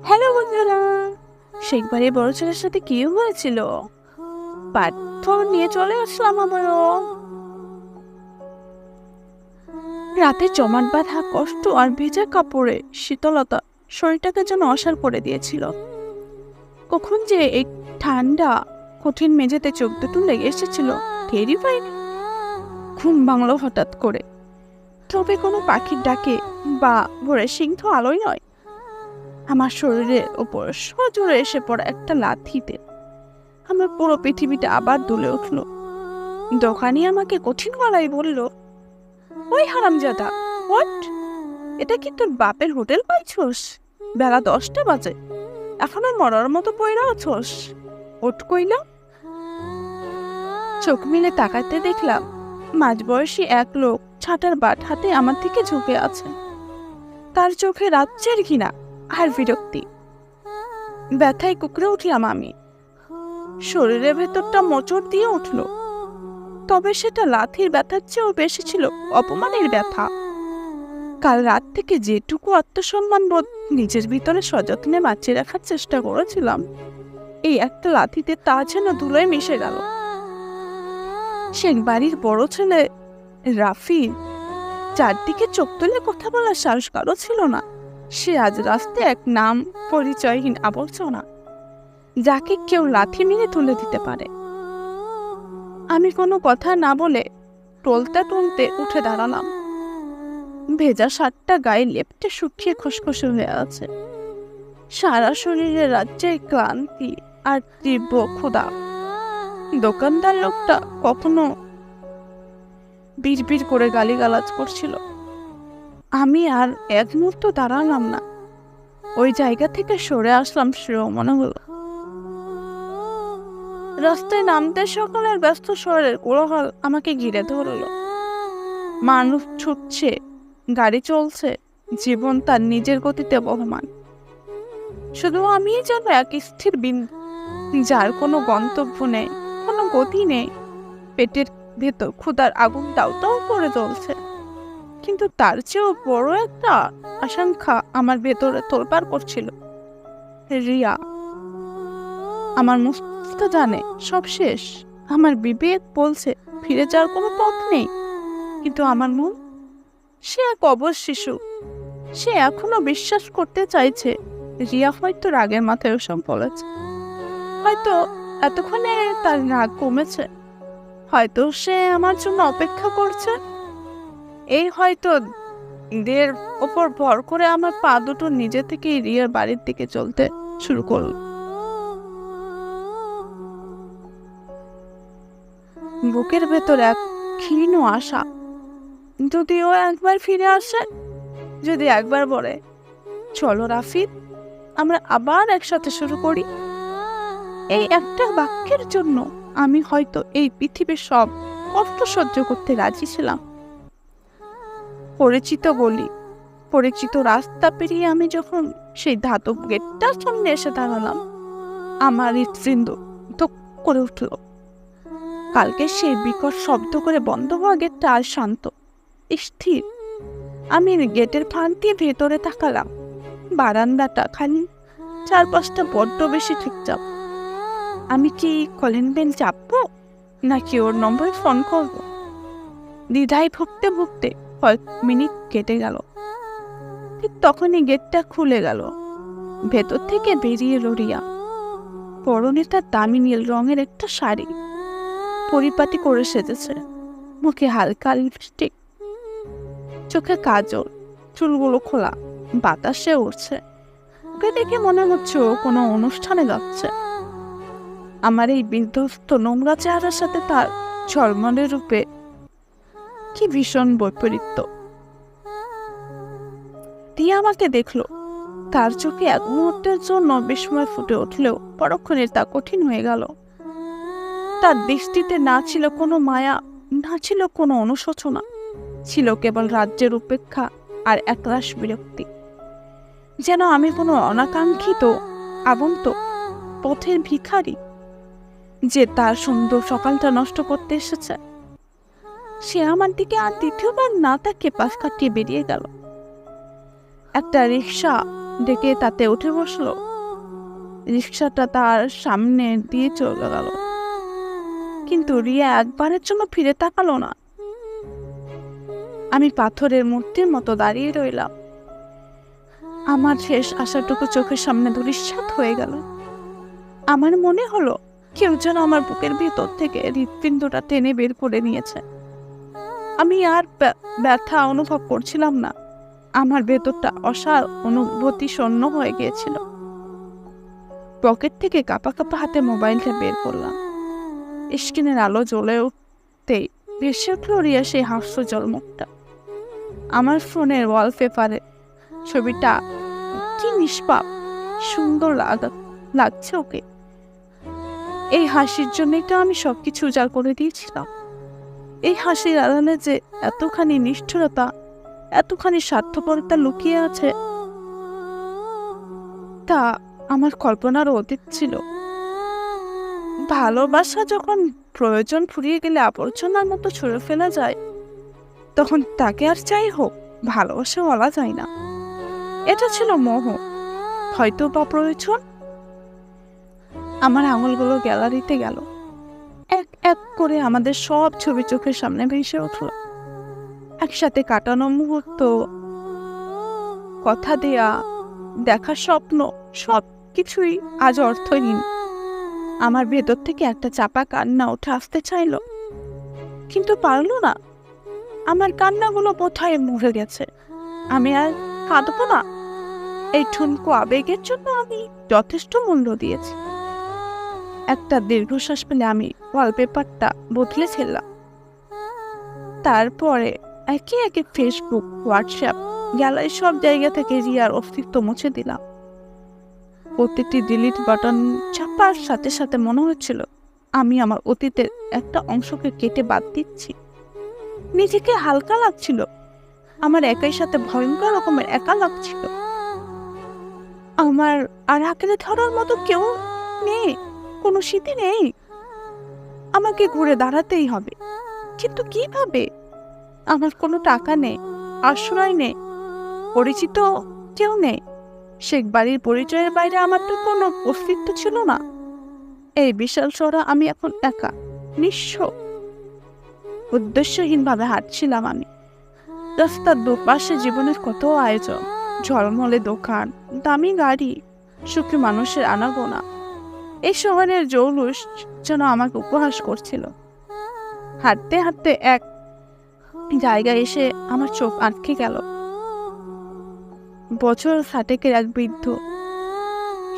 Hello বন্ধুরা, শেখবারে বড় ছেলের সাথে কি হয়েছিল পাথর নিয়ে চলে আসলাম আমারও। রাতে জমাট বাঁধা কষ্ট আর ভেজা কাপড়ে শীতলতা শরীরটাকে যেন অসাড় করে দিয়েছিল। কখন যে এই ঠান্ডা কঠিন মেঝেতে চোখ দুটো লেগে এসেছিল টেরই পাইনি। ঘুম ভাঙলো হঠাৎ করে, তবে কোনো পাখির ডাকে বা ভোরের সিংহ আলোয় নয়, আমার শরীরের উপর সজোরে এসে পড়া একটা লাথিতে আমার পুরো পৃথিবীটা আবার দুলে উঠল। দোকানি আমাকে কঠিন গলায় বলল, ওই হারামজাদা, হোয়াট, এটা কি তোর বাপের হোটেল পাইছস? বেলা 10টা বাজে, এখনো মরার মতো পয়রা আছস? ওঠ কইলা। চোখ মিলে তাকাতে দেখলাম মাঝবয়সী এক লোক ছাতার বাট হাতে আমার দিকে ঝুঁকে আছে। তার চোখে রাজ্যের ঘৃণা আর বিরক্তি। ব্যথায় কুকড়ে উঠলাম আমি। শরীরের ভেতরটা মোচড় দিয়ে উঠল, তবে সেটা লাথির ব্যথার চেয়েও বেশি ছিল অপমানের ব্যথা। কাল রাত থেকে যেটুকু আত্মসম্মান বোধ নিজের ভিতরে সযত্নে বাঁচিয়ে রাখার চেষ্টা করেছিলাম, এই একটা লাথিতে তা যেন ধুলোয় মিশে গেল। শেখ বাড়ির বড় ছেলে রাফি, চারদিকে চোখ তুলে কথা বলার সাহস কারো ছিল না। সে আজ রাস্তায় এক নাম পরিচয়হীন আবর্জনা, যাকে কেউ লাথি মেরে তুলে দিতে পারে। আমি কোনো কথা না বলে টলতে টলতে উঠে দাঁড়ালাম। ভেজা শার্টটা গায়ে লেপটে শুকিয়ে খসখসে হয়ে আছে। সারা শরীরে রাজ্যের ক্লান্তি আর তীব্র ক্ষুধা। দোকানদার লোকটা কখনো বিড়বিড় করে গালিগালাজ করছিল। আমি আর এক মুহূর্ত দাঁড়ালাম না, ওই জায়গা থেকে সরে আসলাম শ্রেয় মনে হলো। রাস্তায় নামতে সকালের ব্যস্ত শহরের কোলাহল আমাকে ঘিরে ধরল। মানুষ ছুটছে, গাড়ি চলছে, জীবন তার নিজের গতিতে বহমান। শুধু আমি যেন এক স্থির বিন্দু, যার কোনো গন্তব্য নেই, কোনো গতি নেই। পেটের ভেতর ক্ষুধার আগুন দাউ দাউ করে জ্বলছে, কিন্তু তার চেয়েও বড় একটা আশঙ্কা আমার ভেতরে তোলপাড় করছিল। রিয়া। আমার মস্তিষ্ক জানে সব শেষ, আমার বিবেক বলছে ফিরে যাওয়ার কোনো পথ নেই, কিন্তু আমার মন, সে এক অবশ শিশু। সে এখনো বিশ্বাস করতে চাইছে রিয়া হয়তো রাগের মাথায় ওসব বলেছে, হয়তো এতক্ষণে তার রাগ কমেছে, হয়তো সে আমার জন্য অপেক্ষা করছে। এই হয়তো দের ওপর ভর করে আমার পা দুটো নিজে থেকেই রিয়ার বাড়ির দিকে চলতে শুরু করল। বুকের ভেতর এক ক্ষীণ আশা, যদি ও একবার ফিরে আসে, যদি একবার বলে, চলো রাফি, আমরা আবার একসাথে শুরু করি। এই একটা বাক্যের জন্য আমি হয়তো এই পৃথিবীর সব কষ্ট সহ্য করতে রাজি ছিলাম। পরিচিত গলি, পরিচিত রাস্তা পেরিয়ে আমি যখন সেই ধাতব গেটটার সামনে এসে দাঁড়ালাম, আমার হৃৎপিণ্ড ধক করে উঠল। কালকে সেই বিকট শব্দ করে বন্ধ হওয়া গেটটা আজ শান্ত, স্থির। আমি গেটের ফাঁক দিয়ে ভেতরে তাকালাম। বারান্দাটা খালি, চারপাশটা বড্ড বেশি চুপচাপ। আমি কি কলিং বেল চাপবো, নাকি ওর নম্বরে ফোন করবো? দ্বিধায় ভুগতে ভুগতে কয়েক মিনিট কেটে গেল। ঠিক তখনই গেটটা খুলে গেল। ভেতর থেকে বেরিয়ে এলো রিয়া। পরনে তার দামি নীল রঙের একটা শাড়ি, পরিপাটি করে সেজেছে। মুখে হালকা লিপস্টিক, চোখে কাজল, চুলগুলো খোলা, বাতাসে উড়ছে। ওকে দেখে মনে হচ্ছে ও কোনো অনুষ্ঠানে যাচ্ছে। আমার এই বিধ্বস্ত নোংরা চেহারার সাথে তার ঝলমলে রূপে কি ভীষণ বৈপরীত্য। রিয়া আমাকে দেখলো। তার চোখে এক মুহূর্তের জন্য বিস্ময় ফুটে উঠলেও পরক্ষণে তা কঠিন হয়ে গেল। তার দৃষ্টিতে না ছিল কোনো মায়া, না ছিল কোনো অনুশোচনা, ছিল কেবল রাজ্যের উপেক্ষা আর একরাশ বিরক্তি। যেন আমি কোনো অনাকাঙ্ক্ষিত আগন্তুক, পথের ভিখারি, যে তার সুন্দর সকালটা নষ্ট করতে এসেছে। সে আমার দিকে আর দ্বিতীয়বার না তাকে পাশ কাটিয়ে বেরিয়ে গেল। একটা রিক্সা ডেকে তাতে উঠে বসলো। রিক্সাটা তার সামনে দিয়ে চলে গেল, কিন্তু রিয়া একবারের জন্য ফিরে তাকালো না। আমি পাথরের মূর্তির মতো দাঁড়িয়ে রইলাম। আমার শেষ আশাটুকু চোখের সামনে ধূলিসাৎ হয়ে গেল। আমার মনে হলো কেউ যেন আমার বুকের ভিতর থেকে হৃৎপিণ্ডটা টেনে বের করে নিয়েছে। আমি আর ব্যথা অনুভব করছিলাম না। আমার ভেতরটা অসার অনুভূতি শূন্য হয়ে গিয়েছিল। পকেট থেকে কাঁপা কাঁপা হাতে মোবাইলটা বের করলাম। স্ক্রিনের আলো জ্বলে উঠতেই ভেসে উঠল রিয়া সেই হাস্যজ্জ্বল মুখটা। আমার ফোনের ওয়ালপেপারে ছবিটা কি নিষ্পাপ সুন্দর লাগছে ওকে। এই হাসির জন্যই তো আমি সবকিছু উজাড় করে দিয়েছিলাম। এই হাসির আড়ালে যে এতখানি নিষ্ঠুরতা, এতখানি স্বার্থপরতা লুকিয়ে আছে, তা আমার কল্পনারও অতীত ছিল। ভালোবাসা যখন প্রয়োজন ফুরিয়ে গেলে আবর্জনার মতো ছুঁড়ে ফেলা যায়, তখন তাকে আর চাই হোক ভালোবাসা বলা যায় না। এটা ছিল মোহ, হয়তো বা প্রয়োজন। আমার আঙুলগুলো গ্যালারিতে গেল। এক এক করে আমাদের সব ছবি চোখের সামনে ভেসে উঠল। একসাথে কাটানো মুহূর্ত, কথা দেয়া, দেখা স্বপ্ন, সব কিছুই আজ অর্থহীন। আমার ভেতর থেকে একটা চাপা কান্না উঠে আসতে চাইল, কিন্তু পারল না। আমার কান্নাগুলো বোধহয় মরে গেছে। আমি আর কাঁদবো না। এই ঠুনকো আবেগের জন্য আমি যথেষ্ট মূল্য দিয়েছি। একটা দীর্ঘশ্বাস পেলে আমি ওয়ালপেপারটা বদলে ছিলাম। তারপরে একে একে ফেসবুক, হোয়াটসঅ্যাপ, গ্যালারি সব জায়গা থেকে রিয়ার অস্তিত্ব মুছে দিলাম। প্রতিটি ডিলিট বাটন চাপার সাথে সাথে মনে হচ্ছিল আমি আমার অতীতের একটা অংশকে কেটে বাদ দিচ্ছি। নিজেকে হালকা লাগছিল। আমার একাই সাথে ভয়ঙ্কর রকমের একা লাগছিল। আমার আর আঁকড়ে ধরার মতো কেউ নেই, কোনো স্মৃতি নেই। আমাকে ঘুরে দাঁড়াতেই হবে, কিন্তু কিভাবে? আমার কোনো টাকা নেই, আশ্রয় নেই, পরিচিত কেউ নেই। শেখ বাড়ির পরিচয়ের বাইরে আমার তো কোনো অস্তিত্ব ছিল না। এই বিশাল শহরে আমি এখন একা, নিঃস্ব। উদ্দেশ্যহীনভাবে হাঁটছিলাম আমি। রাস্তার দুপাশে জীবনের কত আয়োজন, ঝলমলে দোকান, দামি গাড়ি, সুখী মানুষের আনাগোনা। এই শহরের জৌলুস যেন আমাকে উপহাস করছিল। হাঁটতে হাঁটতে এক জায়গায় এসে আমার চোখ আটকে গেল। বছর 60-এর এক বৃদ্ধ,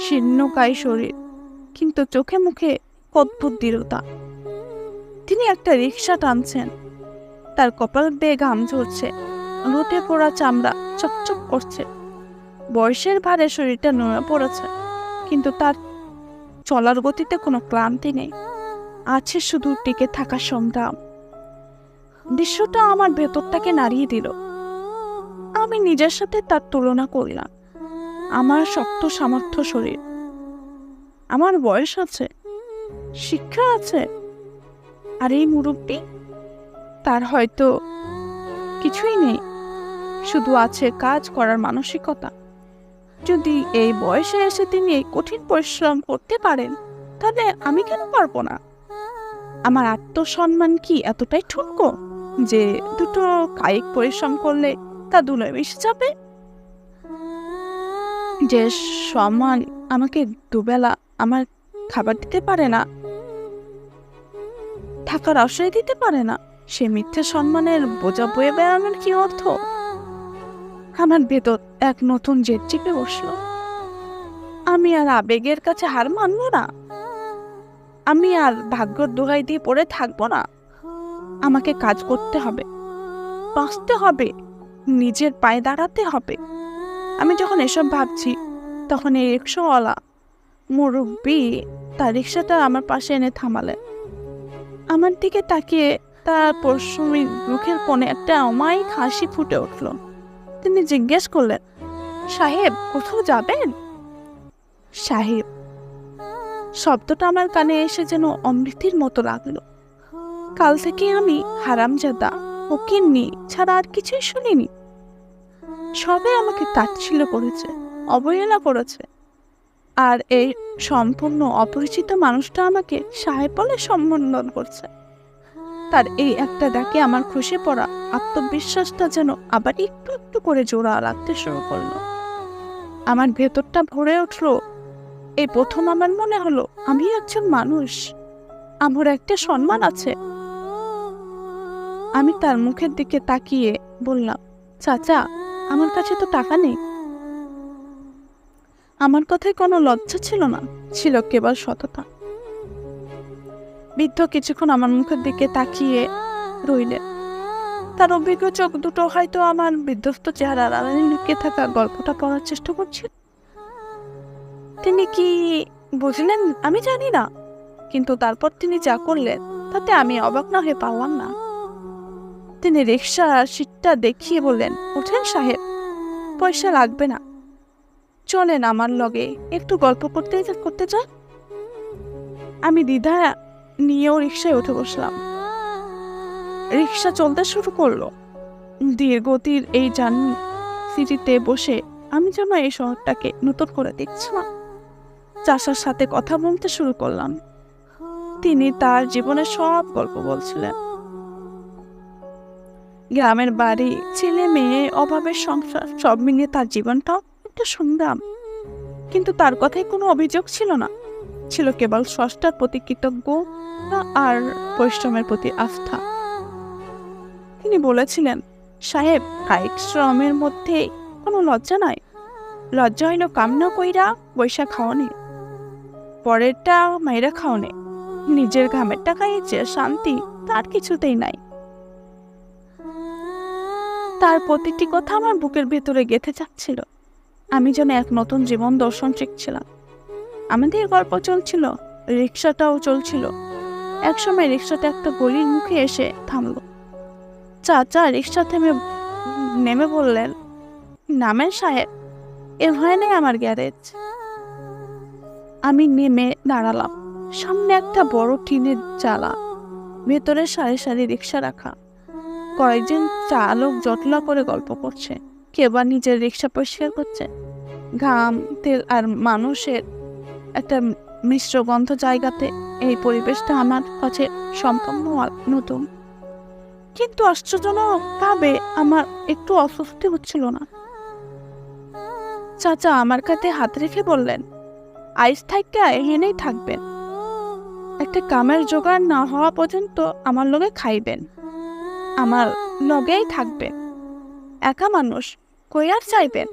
শীর্ণকায় শরীর, কিন্তু চোখে মুখে অদ্ভুত দৃঢ়তা। তিনি একটা রিক্সা টানছেন। তার কপাল বেয়ে ঘাম ঝরছে, রোদে পোড়া চামড়া চকচক করছে। বয়সের ভারে শরীরটা নুয়ে পড়েছে, কিন্তু তার চলার গতিতে কোনো ক্লান্তি নেই। আছে শুধু টিকে থাকার সংগ্রাম। দৃশ্যটা আমার ভেতরটাকে নাড়িয়ে দিল। আমি নিজের সাথে তার তুলনা করলাম। আমার শক্ত সামর্থ্য শরীর, আমার বয়স আছে, শিক্ষা আছে, আর এই মুরব্বী, তার হয়তো কিছুই নেই, শুধু আছে কাজ করার মানসিকতা। যদি এই বয়সে এসে তিনি এই কঠিন পরিশ্রম করতে পারেন, তাহলে আমি কেন পারবো না? আমার আত্মসম্মান কি এতটাই ঠুনকো যে দুটো কায়িক পরিশ্রম করলে তা ধুলোয় মিশে যাবে? যে সম্মান আমাকে দুবেলা আমার খাবার দিতে পারে না, থাকার আশ্রয় দিতে পারে না, সে মিথ্যে সম্মানের বোঝা বয়ে বেড়ানোর কি অর্থ? আমার ভেতর এক নতুন জেদ চেপে বসলো। আমি আর আবেগের কাছে হার মানব না। আমি আর ভাগ্যর দোহাই দিয়ে পড়ে থাকবো না। আমাকে কাজ করতে হবে, বাঁচতে হবে, নিজের পায়ে দাঁড়াতে হবে। আমি যখন এসব ভাবছি, তখন এই রিক্সাওয়ালা মুরব্বী তার রিক্সাটা আমার পাশে এনে থামালেন। আমার দিকে তাকিয়ে তার পরিশ্রমী মুখের কোণে একটা অমায়িক হাসি ফুটে উঠল। তিনি জিজ্ঞেস করলেন, সাহেব কোথাও যাবেন? সাহেব শব্দটা আমার কানে এসে যেন অমৃতির মতো লাগলো। কাল থেকে আমি হারামজাদা ফকিন্নি ছাড়া আর কিছুই শুনিনি। সবে আমাকে তাচ্ছিল্য করেছে, অবহেলা করেছে। আর এই সম্পূর্ণ অপরিচিত মানুষটা আমাকে সাহেব বলে সম্বোধন করছে। তার এই একটা ডাকে আমার খুশি পড়া আত্মবিশ্বাসটা যেন আবার একটু একটু করে জোড়া লাগতে শুরু করলো। আমার ভেতরটা ভরে উঠলো। এই প্রথম আমার মনে হলো আমি একজন মানুষ, আমার একটা সম্মান আছে। আমি তার মুখের দিকে তাকিয়ে বললাম, চাচা, আমার কাছে তো টাকা নেই। আমার কথায় কোনো লজ্জা ছিল না, ছিল কেবল সততা। বৃদ্ধ কিছুক্ষণ আমার মুখের দিকে তাকিয়ে রইলেন। তার অভিজ্ঞ চোখ দুটো হয়তো আমার বিধ্বস্ত চেহারার আড়ালে লুকিয়ে থাকা গল্পটা পড়ার চেষ্টা করছিল। তিনি কি বুঝলেন আমি জানি না, কিন্তু তারপর তিনি যা করলেন তাতে আমি অবাক না হয়ে পারলাম না। তিনি রিকশার সিটটা দেখিয়ে বললেন, ওঠেন সাহেব, পয়সা লাগবে না, চলেন আমার লগে একটু গল্প করতে চান। আমি দ্বিধা নিয়েও রিকশায় উঠে বসলাম। রিকশা চলতে শুরু করলো। ধীর গতির এই সিটিতে বসে আমি যেন এই শহরটাকে নতুন করে দেখছিলাম। চাষার সাথে কথা বলতে শুরু করলাম। তিনি তার জীবনের সব গল্প বলছিলেন। গ্রামের বাড়ি, ছেলে মেয়ে, অভাবের সংসার সব মিলিয়ে তার জীবনটাও একটা সংগ্রাম। কিন্তু তার কথায় কোনো অভিযোগ ছিল না, ছিল কেবল স্রষ্টার প্রতি কৃতজ্ঞ আর পরিশ্রমের প্রতি আস্থা। তিনি বলেছিলেন, সাহেব, কায়িক শ্রমের মধ্যে কোনো লজ্জা নাই। লজ্জা হইল কামনা কইরা বৈশা খাওয়ানি, পরেরটা মাইরা খাওয়ানে, নিজের ঘামের টাকায় যে শান্তি তার কিছুতেই নাই। তার প্রতিটি কথা আমার বুকের ভেতরে গেঁথে যাচ্ছিল। আমি যেন এক নতুন জীবন দর্শন শিখছিলাম। আমাদের গল্প চলছিল, রিক্সাটাও চলছিল। একসময় রিক্সাটা একটা গলির মুখে এসে থামলো। চাচা রিক্সা নেমে বললেন, নামেন সাহেব, এর ভয় নেই আমার গ্যারেজ। আমি নেমে দাঁড়ালাম। সামনে একটা বড় টিনের চালা, ভেতরে সারি সারি রিক্সা রাখা। কয়েকজন চালক জটলা করে গল্প করছে, কেউ বা নিজের রিক্সা পরিষ্কার করছে। ঘাম, তেল আর মানুষের একটা মিশ্র গন্ধ জায়গাতে এই পরিবেশটা আমার কাছে সম্পূর্ণ নতুন। কিন্তু আশ্চর্যজনকভাবে আমার একটু অস্বস্তি হচ্ছিল না। চাচা আমার কাঁধে হাত রেখে বললেন, আইস থাইকা এখানেই থাকবেন, একটা কামের জোগাড় না হওয়া পর্যন্ত আমার লগে খাইবেন, আমার লগেই থাকবেন, একা মানুষ, কই আর চাইবেন।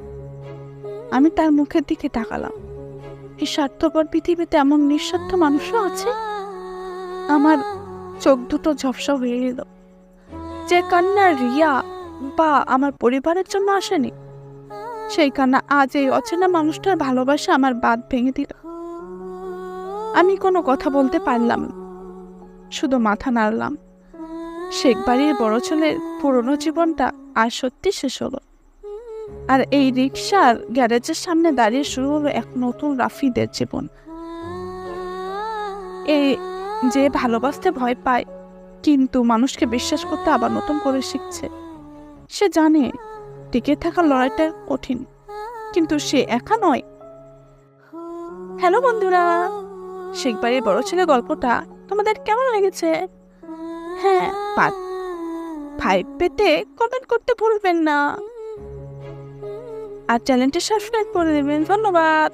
আমি তার মুখের দিকে তাকালাম। এই স্বার্থপর পৃথিবীতে এমন নিঃস্বার্থ মানুষও আছে। আমার চোখ দুটো ঝপসা হয়ে গেল। যে কান্না রিয়া বা আমার পরিবারের জন্য আসেনি, সেই কান্না আজ এই অচেনা মানুষটার ভালোবাসা আমার বাঁধ ভেঙে দিল। আমি কোনো কথা বলতে পারলাম না, শুধু মাথা নাড়লাম। শেখ বাড়ির বড় ছেলের পুরনো জীবনটা আর সত্যি শেষ হলো। আর এই রিক্সার গ্যারেজের সামনে দাঁড়িয়ে শুরু হলো এক নতুন রাফিদের জীবন। এই যে ভালোবাসতে ভয় পায়, কিন্তু মানুষকে বিশ্বাস করতে আবার নতুন করে শিখছে। সে জানে টিকে থাকার লড়াইটা কঠিন, কিন্তু সে একা নয়। হ্যালো বন্ধুরা, শেখ বাড়ির বড় ছেলে গল্পটা তোমাদের কেমন লেগেছে? হ্যাঁ, 5 পেতে কমেন্ট করতে ভুলবেন না, আর চ্যানেলটি সাবস্ক্রাইব করে দেবেন। ধন্যবাদ।